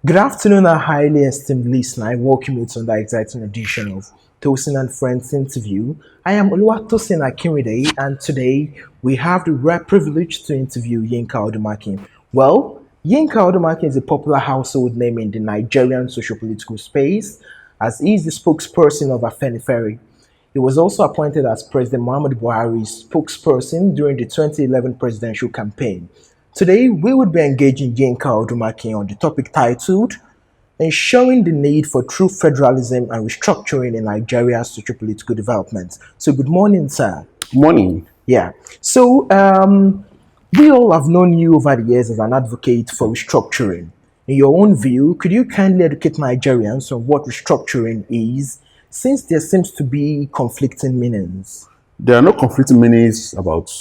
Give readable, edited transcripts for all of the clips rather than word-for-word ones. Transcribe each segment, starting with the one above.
Good afternoon, our highly esteemed listener. I welcome you to another exciting edition of Tosin and Friends interview. I am Oluwatosin Akinride, and today we have the rare privilege to interview Yinka Odumakin. Well, Yinka Odumakin is a popular household name in the Nigerian socio-political space, as he is the spokesperson of Afenifere. He was also appointed as President Muhammadu Buhari's spokesperson during the 2011 presidential campaign. Today, we would be engaging Yinka Odumakin on the topic titled Ensuring the Need for True Federalism and Restructuring in Nigeria's Socio-Political Development. So, good morning, sir. Morning. Yeah. So, we all have known you over the years as an advocate for restructuring. In your own view, could you kindly educate Nigerians on what restructuring is, since there seems to be conflicting meanings? There are no conflicting meanings about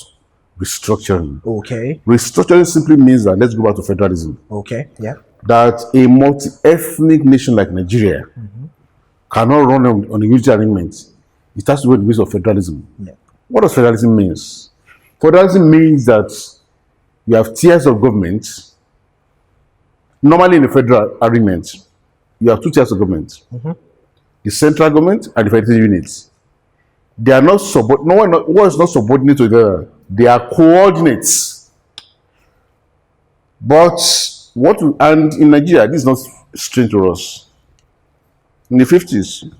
restructuring. Okay. Restructuring simply means that, let's go back to federalism, Okay. Yeah. that a multi-ethnic nation like Nigeria cannot run on a unity arrangement. It has to go in the ways of federalism. Yeah. What does federalism mean? Federalism means that you have tiers of government. Normally in a federal arrangement, you have two tiers of government. The central government and the federal units. They are not one is not subordinate to the other. They are coordinates. But and in Nigeria, this is not strange to us. In the 50s,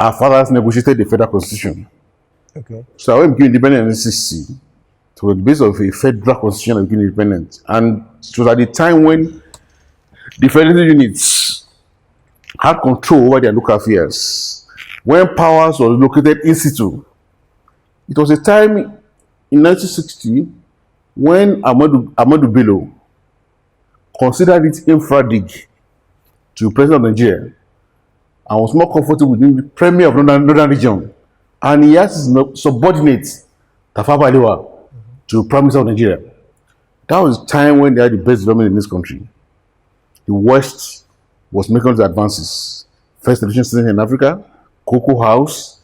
our fathers negotiated the federal constitution. Okay. So when we became independent in 1960, it was based on a federal constitution that became independent. And it was at the time when the federal units had control over their local affairs, when powers were located in situ. It was a time in 1960 when Ahmadu Bello considered it infra-dig to the president of Nigeria and was more comfortable with the premier of Northern region. And he asked his subordinate, Tafawa Balewa, to Prime Minister of Nigeria. That was the time when they had the best development in this country. The West was making the advances. First television station in Africa, Cocoa House,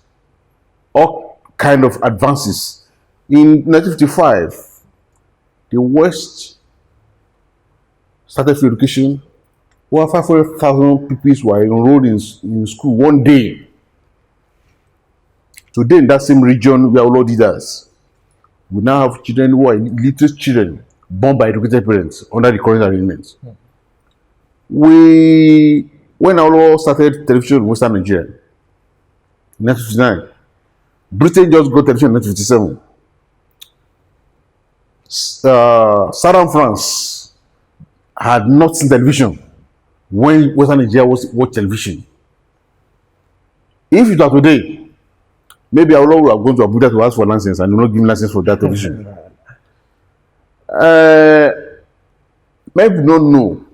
all kind of advances. In 1955, the West started free education. Over 500,000 people were enrolled in school one day. Today, in that same region, we are all leaders. We now have children who are illiterate children born by educated parents under the current arrangements. When our started television in Western Nigeria, in 1959, Britain just got television in 1957. Southern France had not seen television when Western Nigeria watched television. If it were today, maybe our Lord would have gone to Abuja to ask for license and not give license for that television. Maybe you don't know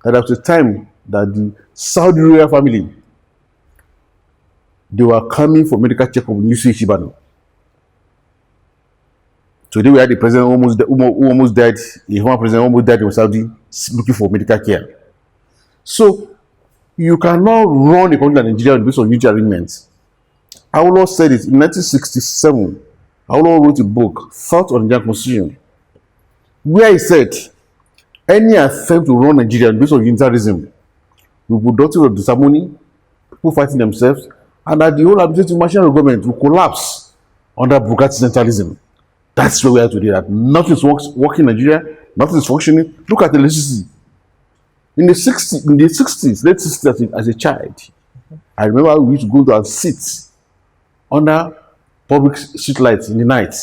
that at the time that the Saudi royal family, they were coming for medical checkup in UCH Ibadan. Today we had the president who almost died, the former president almost died in Saudi looking for medical care. So you cannot run a country like Nigeria based on unity arrangements. Awolowo said it in 1967. Awolowo wrote a book, Thought on the Nigerian Constitution, where he said, any attempt to run Nigeria based on unitarism will be productive of disharmony, people fighting themselves, and that the whole administrative machinery of government will collapse under bureaucratic centralism. That's where we are today. That nothing is working in Nigeria, nothing is functioning. Look at the electricity. In the 60s, late 60s, as a child, I remember we used to go to and sit under public street lights in the night.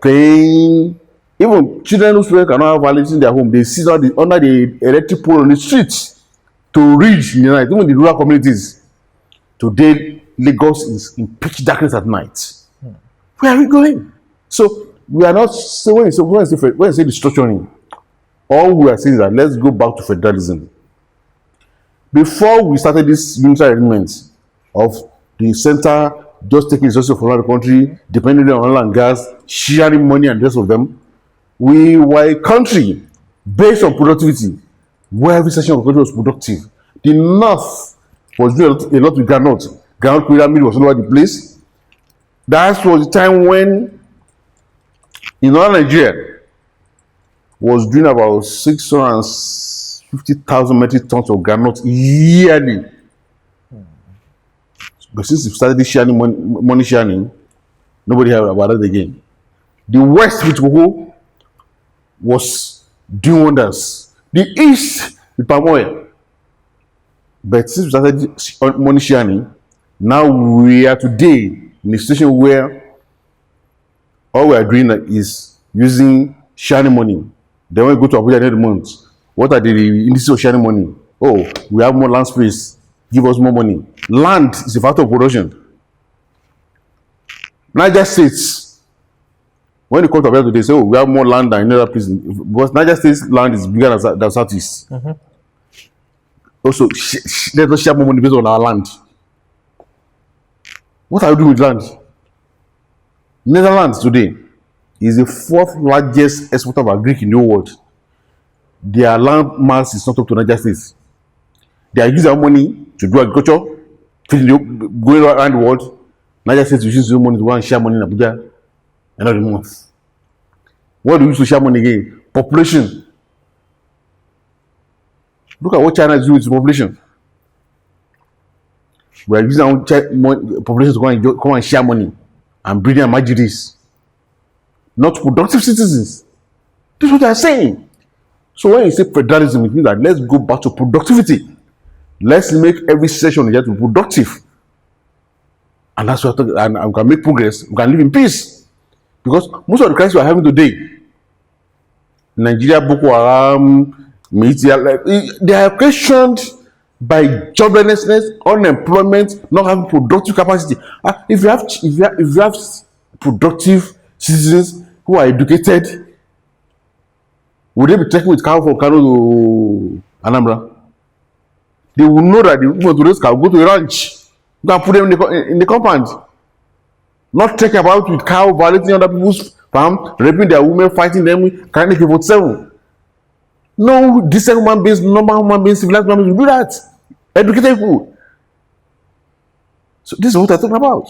Playing. Even children whose parents cannot have outlets in their home, they sit under the electric pole on the streets to read in the night, even the rural communities. Today, Lagos is in pitch darkness at night. Where are we going? So, we are not, so when you say restructuring, all we are saying is that let's go back to federalism. Before we started this unitary arrangement of the center just taking resources from another country, depending on oil and gas, sharing money and the rest of them, we were a country based on productivity, where every section of the country was productive. The north was doing a lot with groundnut. Groundnut pyramid was all over the place. That was the time when in northern Nigeria, was doing about 650,000 metric tons of groundnut yearly. But since we started this sharing money sharing, nobody heard about it again. The West with cocoa was doing wonders. The East with palm oil. But since we started money sharing, now we are today in a situation where all we are doing is using sharing money. Then when we go to Abuja every month, what are the indices of sharing money? Oh, we have more land space. Give us more money. Land is a factor of production. Niger States, when they come to Abuja today, say, oh, we have more land than any other place. Because Niger State's land is bigger than Southeast. Also, let us share more money based on our land. What are you doing with land? Netherlands today is the fourth largest exporter of agric in the world. Their land mass is not up to Niger States. They are using their money to do agriculture, going around the world. Niger States is using money to go and share money in Abuja another month. What do we use to share money again? Population. Look at what China is doing with the population. We are using our population to come and share money and breeding imageries, not productive citizens. This is what they are saying. So when you say federalism, it means that let's go back to productivity. Let's make every session here to be productive. And that's what I'm talking, and we can make progress, we can live in peace. Because most of the crises we are having today, Nigeria, Boko Haram, they are questioned by joblessness, unemployment, not having productive capacity. If you have productive citizens who are educated, would they be taken with cow from Kano to Anambra? They will know that they want to raise cow, go to a ranch, go and put them in the compound. Not take about with cow, violating other people's farm, raping their women, fighting them, carrying AK-47. No decent human beings, normal human beings, civilized human beings will do that. Educated people. So this is what I'm talking about.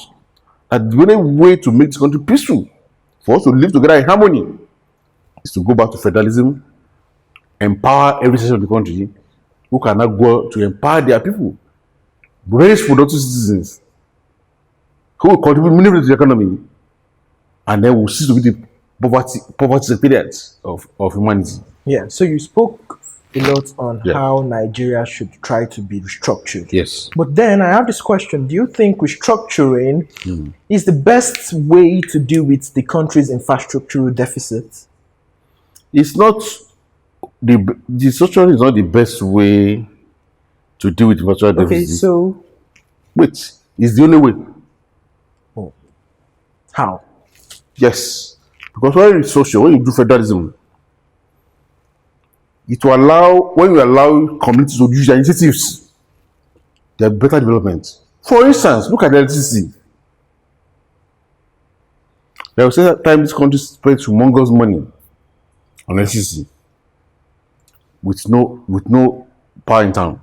That the only way to make this country peaceful, for us to live together in harmony, is to go back to federalism, empower every section of the country who can now go to empower their people, raise productive citizens who will contribute meaningfully to the economy, and then we'll cease to be the poverty experience of humanity. Yeah, so you spoke a lot on how Nigeria should try to be restructured. Yes. But then I have this question. Do you think restructuring is the best way to deal with the country's infrastructural deficit? It's not the restructuring is not the best way to deal with infrastructural deficit. Okay, so wait, it's the only way. Oh. How? Yes. Because when you social, when you do federalism, it will allow, when you allow communities to use their initiatives, their better development. For instance, look at the electricity. There was a time this country spent humongous money on electricity with no power in town.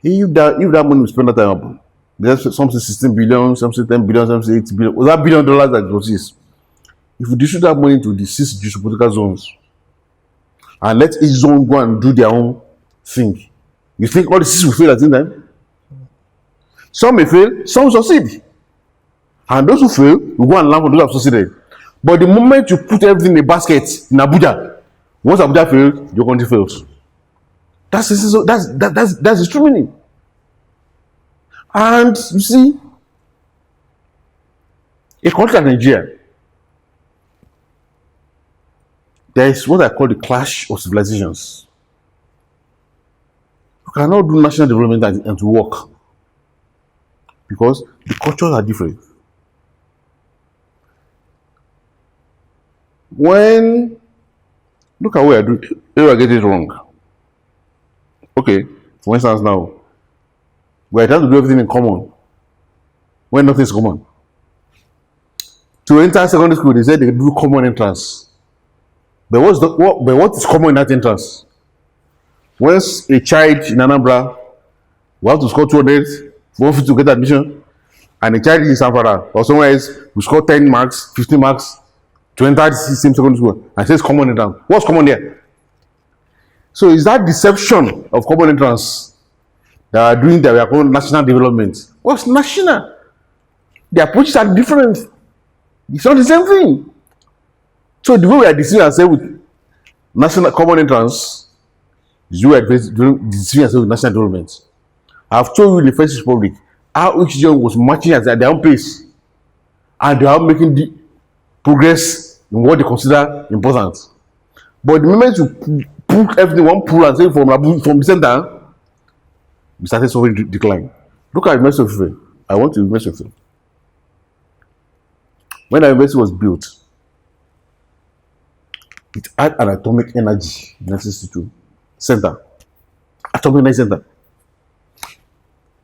If that money was spent that time, there's something 16 billion, something 10 billion, something 8 billion. Was that $1 billion that it was this? If you distribute that money to the 6 geopolitical zones and let each zone go and do their own thing, you think all the 6 will fail at the same time? Some may fail, some will succeed. And those who fail will go and learn from those who have succeeded. But the moment you put everything in a basket in Abuja, once Abuja fails, your country fails. That's the true meaning. And you see, a country like Nigeria, there is what I call the clash of civilizations. You cannot do national development and to work because the cultures are different. When look at where I get it wrong. Okay, for instance, now we are trying to do everything in common when nothing is common. To enter secondary school, they said they do common entrance. But what is common in that entrance? Once a child in Anambra will have to score 200 for to get admission, and a child in Sanfara or somewhere else will score 10 marks, 15 marks, to enter the same secondary school and says common entrance. What's common there? So is that deception of common entrance that are doing that we are calling national development? What's national? The approaches are different. It's not the same thing. So the way we are deceiving ourselves with national common entrance is the way we are deceiving ourselves with national development. I've told you in the First Republic how each region was marching at their own pace, and they are making the progress in what they consider important. But the moment you pull everything one pull and say from the center, we started suffering decline. Look at University of Ife. I want to University of Ife. When the university was built, it had an atomic energy in 1962 center. Atomic energy center.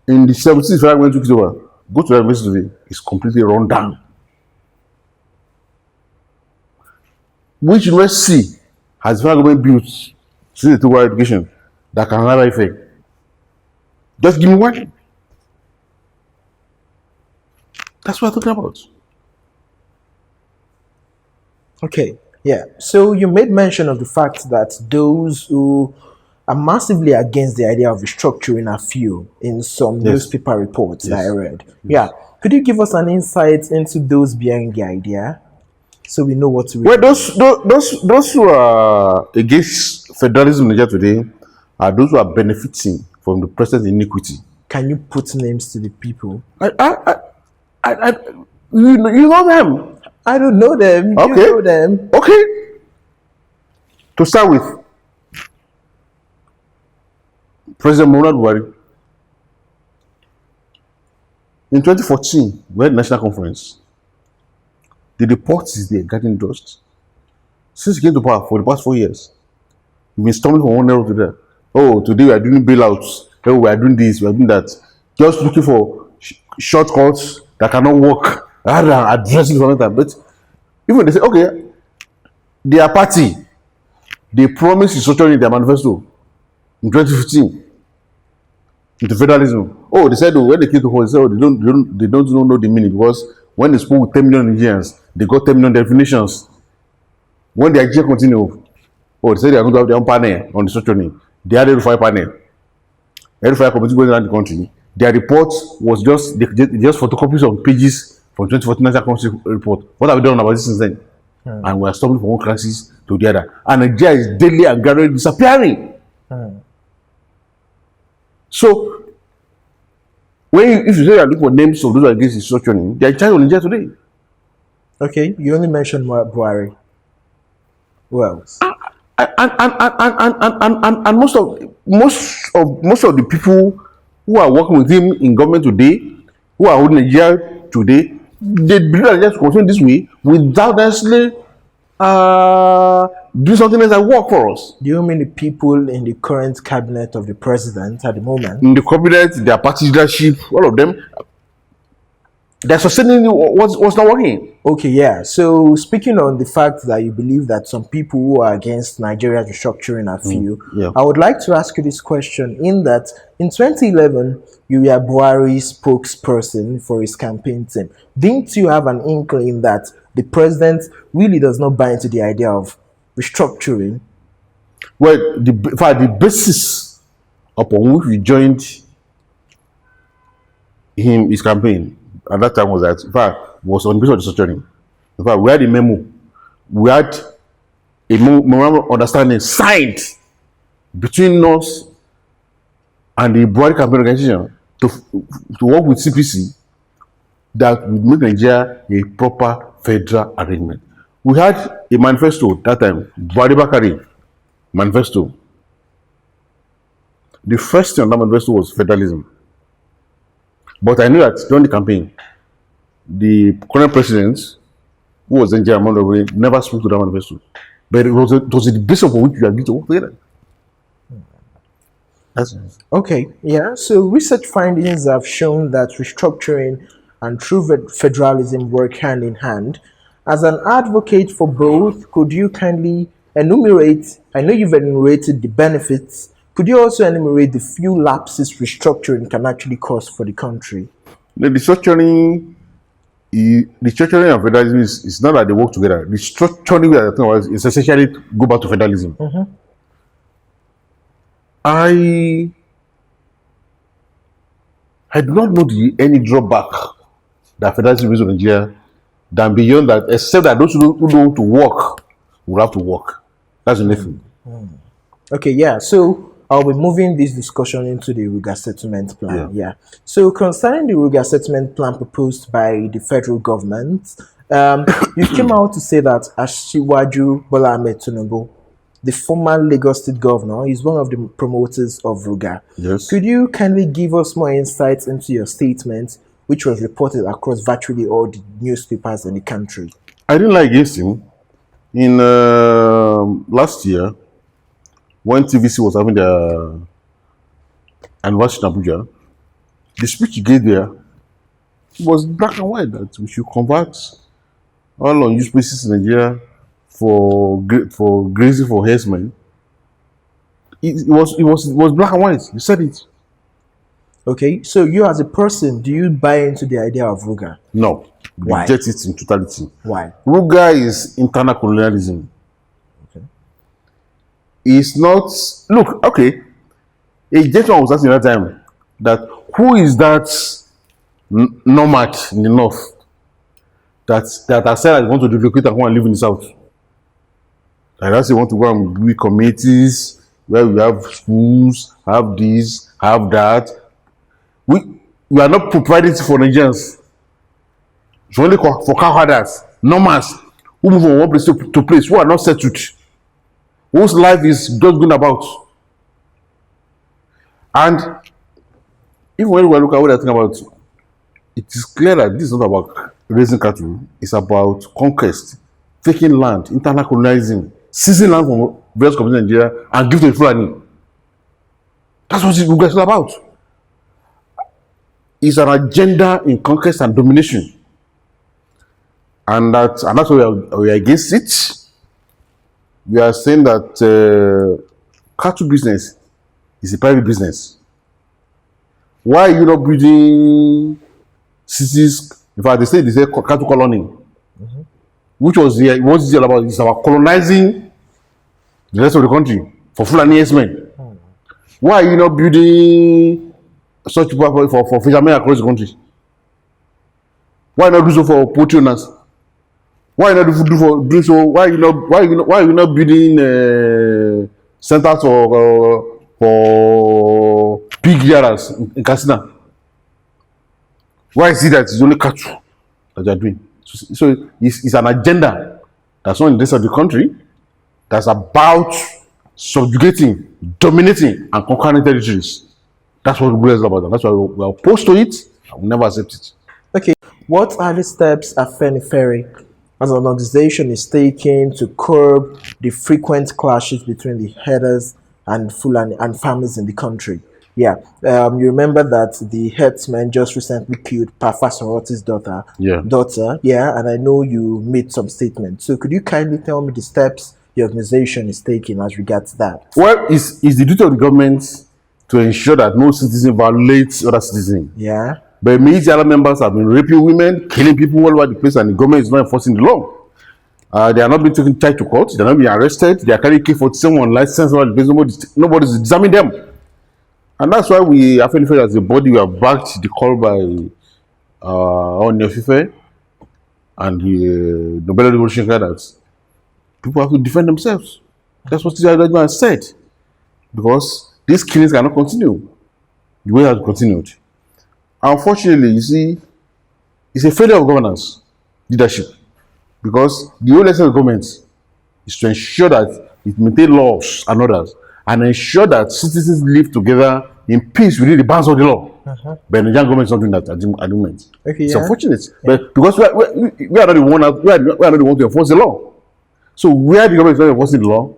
In the 70s, when I went to it over, go to the university today, it's completely run down. Which university has been built since the took over education that can have effect? Just give me one. That's what I'm talking about. Okay, yeah. So you made mention of the fact that those who are massively against the idea of restructuring are few in some newspaper reports that I read. Yeah. Could you give us an insight into those behind the idea, so we know what to read? Well, those who are against federalism in Nigeria today are those who are benefiting from the present iniquity. Can you put names to the people? You know them. I don't know them. Okay. You know them. Okay. To start with, President Muhammadu Buhari. In 2014, we had a national conference. The report is there, gathering dust. Since he came to power for the past 4 years, we've been stumbling from one era to the other. Oh, today we are doing bailouts. Oh, we are doing this, we are doing that. Just looking for shortcuts that cannot work rather than addressing the matter. But even they say, okay, their party, they promised restructuring in their manifesto in 2015 into federalism. Oh, they said, when they came to power, they said, oh, they don't know the meaning, because when they spoke with 10 million Nigerians, they got 10 million definitions. When the agenda continued, oh, they said they are going to have their own panel on the restructuring. They had a fire panel. Every fire committee going around the country. Their report was just photocopies of pages from 2014 National Council report. What have we done about this since then? And we are stumbling from one crisis to the other. And Nigeria is daily and gradually disappearing. So, if you say you are looking for names of those who are against restructuring, they are in charge of Nigeria today. Okay, you only mentioned Buhari. Who else? And most of the people who are working with him in government today, who are holding Nigeria today, they believe that just continue this way without necessarily do something else that work for us. Do you mean the people in the current cabinet of the president at the moment? In the cabinet, their party leadership, all of them, they're sustaining what's not working. Okay, yeah. So speaking on the fact that you believe that some people who are against Nigeria's restructuring are few, I would like to ask you this question, in that in 2011, you were Buhari's spokesperson for his campaign team. Didn't you have an inkling that the president really does not buy into the idea of restructuring? Well, the basis upon which we joined his campaign at that time was that, in fact, was on the basis of the restructuring. In fact, we had a memo. We had a memorandum of understanding signed between us and the Buhari campaign organization to work with CPC that would make Nigeria a proper federal arrangement. We had a manifesto that time, Buhari Bakari manifesto. The first thing on that manifesto was federalism. But I knew that during the campaign, the current president, who was then General never spoke to that manifesto. But it was the basis of which we agreed to work together. Okay, yeah. So research findings have shown that restructuring and true federalism work hand in hand. As an advocate for both, could you kindly enumerate, I know you've enumerated the benefits, could you also enumerate the few lapses restructuring can actually cause for the country? The restructuring Restructuring and federalism is not that they work together. Restructuring we are talking about is essentially go back to federalism. I do not know any drawback that federalism brings to Nigeria than beyond that, except that those who don't want to work will have to work. That's the only thing. Okay, yeah. So I'll be moving this discussion into the Ruga settlement plan. Yeah. So concerning the Ruga settlement plan proposed by the federal government, you came out to say that Asiwaju Bola Ahmed Tinubu, the former Lagos State governor, is one of the promoters of Ruga. Yes. Could you kindly give us more insights into your statement, which was reported across virtually all the newspapers in the country? I didn't lie against him. In last year, when TVC was having their anniversary in Abuja, the speech he gave there was black and white that we should convert all unused places in Nigeria for grazing for herdsmen. It was black and white. You said it. Okay, so you as a person, do you buy into the idea of Ruga? No. Why? Reject it in totality. Why? Ruga is internal colonialism. Okay. It's not. Look, okay. A gentleman was asking that time that who is that nomad in the north that has said that they want to relocate and go and live in the south? Like that's they want to go and build communities where we have schools, have this, have that. We are not providing it for Nigerians. It's only for cowherders, nomads who move from one place to place, who are not settled, whose life is just going about. And even when we look at what they're talking about, it is clear that this is not about raising cattle, it's about conquest, taking land, internal colonizing, seizing land from various communities in Nigeria and give to the Fulani. That's what Ruga is all about. It's an agenda in conquest and domination. And that's why we are against it. We are saying that cattle business is a private business. Why are you not building cities? In fact, they say cattle colony, which was what is it all about? It's about colonizing the rest of the country for Fulani herdsmen. Why are you not building such people for fishermen across the country? Why not do so for poultry owners? Why not do so? Why are you not building centers for pig rearers in Katsina? Why is it that it's only cattle that they are doing? So it's an agenda that's not in the rest of the country that's about subjugating, dominating, and conquering territories. That's what Ruga is about. And that's why we are opposed to it and we never accept it. Okay, what are the steps Afenifere as an organization is taking to curb the frequent clashes between the herders and Fulani and farmers in the country? Yeah, you remember that the herdsman just recently killed Pafa Soroti's daughter. Yeah, and I know you made some statements. So could you kindly tell me the steps the organization is taking as regards that? Well, it's the duty of the government to ensure that no citizen violates other citizens. Yeah. But many other members have been raping women, killing people all over the place, and the government is not enforcing the law. They are not being taken to court. They are not being arrested. They are carrying K-47 on license all the place. Nobody is examining them. And that's why we, Afenifere as a body, we have backed the call by Afenifere and the Nobel Revolution that people have to defend themselves. That's what the judgment has said. Because these killings cannot continue the way it has continued. Unfortunately, you see, it's a failure of governance, leadership. Because the whole essence of government is to ensure that it maintains laws and orders and ensure that citizens live together in peace within the bounds of the law. But the Nigerian government is not doing that at the moment. Okay, it's unfortunate. But because we are not the one to enforce the law. So where the government is not enforcing the law,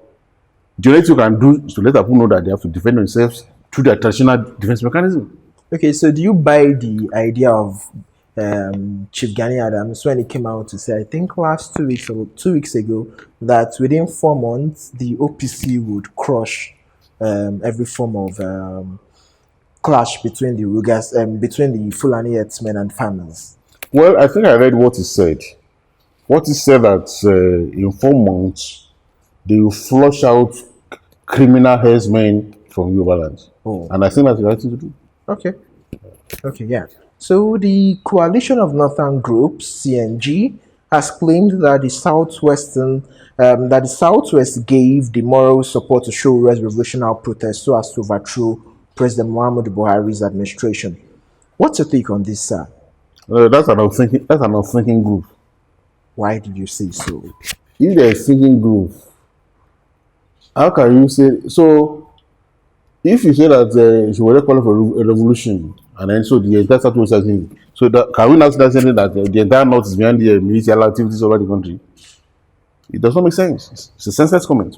the only thing you can do is to let people know that they have to defend themselves through their traditional defense mechanism. Okay, so do you buy the idea of Chief Gani Adams when he came out to say, I think last 2 weeks ago, that within 4 months the OPC would crush every form of clash between the Rugas, between the Fulani herdsmen and farmers? Well, I think I read what he said. What he said that in 4 months they will flush out criminal herdsmen from Yoruba land. Oh, And I think that's the right thing to do. okay. Okay, yeah. So the Coalition of Northern Groups (CNG) has claimed that the Southwest gave the moral support to show revolutionary protest so as to overthrow President Muhammadu Buhari's administration. What's your take on this, sir? That's an unthinking group. Why did you say so? If there is thinking group, how can you say so? If you say that she was calling for a revolution, and then so the entire Southwest is in, so that, can we now start saying that the entire North is behind the military activities over the country? It does not make sense. It's a senseless comment.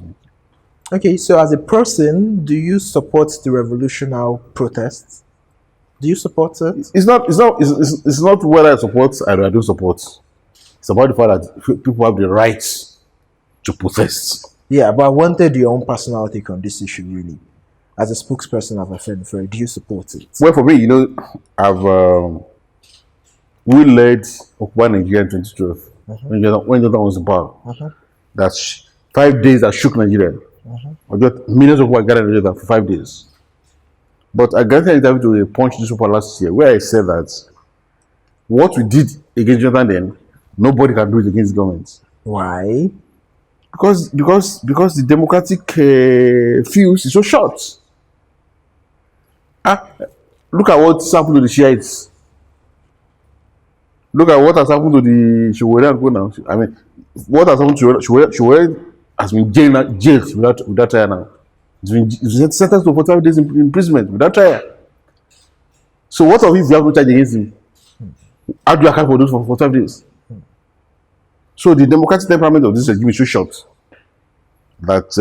Okay, so as a person, do you support the revolutionary protests? Do you support it? It's not whether I support or I don't support. It's about the fact that people have the right to protest. Yeah, but I wanted your own personal take on this issue, really. As a spokesperson of Afenifere, do you support it? Well, for me, I've we led Occupy Nigeria in 2012 when Jonathan was in power. That's 5 days that shook Nigeria. Millions of people gathered together for 5 days. But I got an interview to a Punch newspaper last year where I said that what we did against Jonathan then, nobody can do it against government. Why? Because the democratic fuse is so short. Look at what's happened to the Shiites. Look at what has happened to the Shawari now. I mean, what has happened to Shawari has been jailed without trial now. It's been sentenced to 45 days imprisonment without trial. So what of if you have no charge against him? How do you account for those for 45 days? So the democratic temperament of this regime is so short that,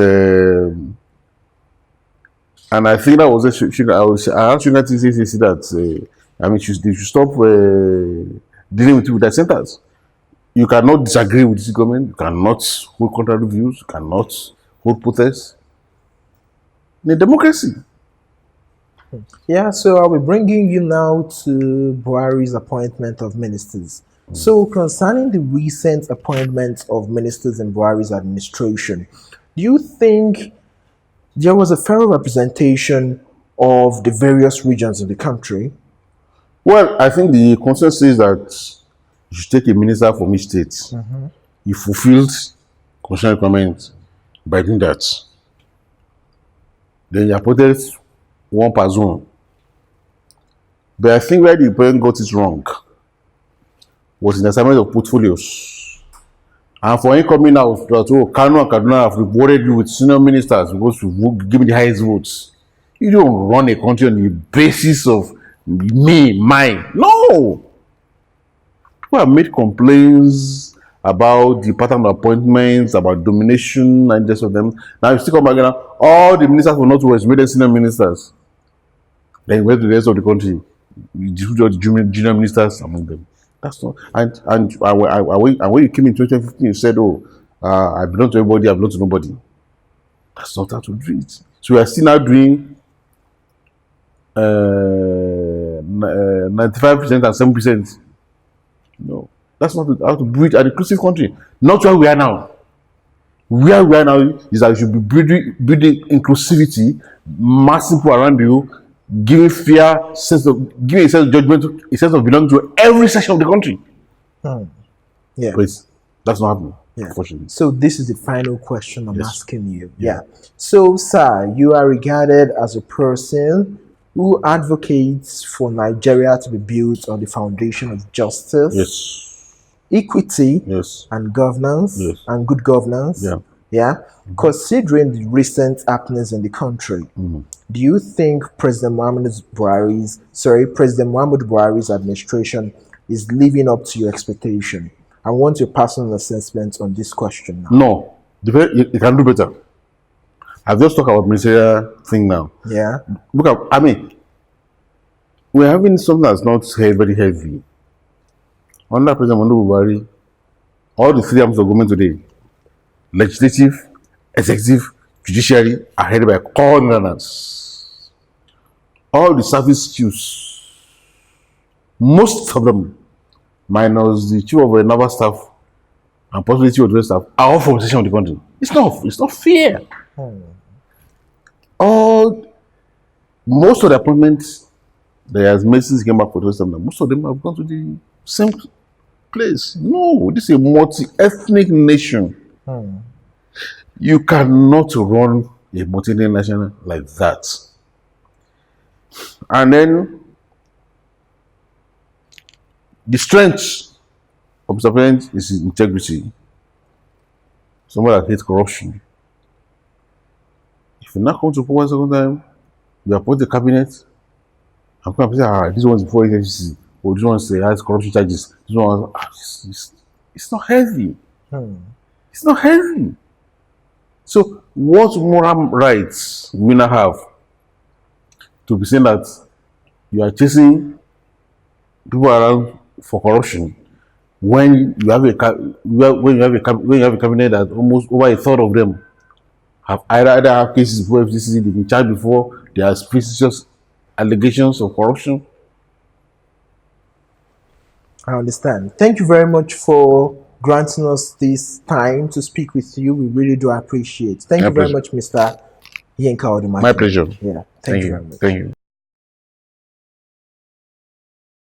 and I think that was I asked United States that they should stop dealing with people with that sentence. You cannot disagree with this government. You cannot hold contrary views. You cannot hold protests. In a democracy. Yeah, so I'll be bringing you now to Buhari's appointment of ministers. So, concerning the recent appointment of ministers in Buhari's administration, do you think there was a fair representation of the various regions in the country? Well, I think the consensus is that you should take a minister from each state. You fulfilled constitutional requirements by doing that. Then you appointed one per zone. But I think where the president got it wrong was in the assignment of portfolios. And for him coming out that Kano and Kaduna have rewarded you with senior ministers because you give me the highest votes. You don't run a country on the basis of me, mine. No! People have made complaints about the pattern of appointments, about domination, and just of them. Now you still come back now, all the ministers for Northwest made them senior ministers. Then you went to the rest of the country. You distribute the junior ministers among them. That's not. And when you came in 2015, you said, I belong to everybody, I belong to nobody. That's not how to do it. So we are still now doing 95% and 7%. No, that's not how to build an inclusive country. Not where we are now. Where we are now is that you should be building inclusivity, massing people around you, giving a sense of judgment, a sense of belonging to every section of the country. Yeah. But that's not happening, Yeah. unfortunately. So this is the final question I'm asking you. Yeah. So, sir, you are regarded as a person who advocates for Nigeria to be built on the foundation of justice, Yes. equity, Yes. and governance, Yes. and good governance. Yeah. Yeah. Considering the recent happenings in the country, do you think President Muhammadu Buhari's administration is living up to your expectation? I want your personal assessment on this question now. No, you can do better. I've just talked about ministerial thing now. Yeah. Look at, we're having something that's not very heavy. Under President Muhammadu Buhari, all the three arms of government today, legislative, executive, judiciary, are headed by governors. All the service chiefs, most of them minus the chief of the naval staff and possibly chief of the staff are all from section of the country. It's not fair. All most of the appointments that has made since came back for the time, most of them have gone to the same place. No, this is a multi-ethnic nation. You cannot run a multi-ethnic nation like that. And then the strength of Mr. President is his integrity. Someone that hates corruption. If you now come to power second time, you appoint the cabinet, and come and say, this one's before HFCC, or this one has corruption charges. This one it's not healthy. It's not healthy. So, what moral rights we now have to be saying that you are chasing people around for corruption when you have a cabinet that almost over a third of them have either have cases before FCC, they've been charged before, there are suspicious allegations of corruption? I understand. Thank you very much for granting us this time to speak with you. We really do appreciate. Thank My you very pleasure. much, Mr. Yinka Odumakin. My pleasure. Yeah, thank you very much. Thank you.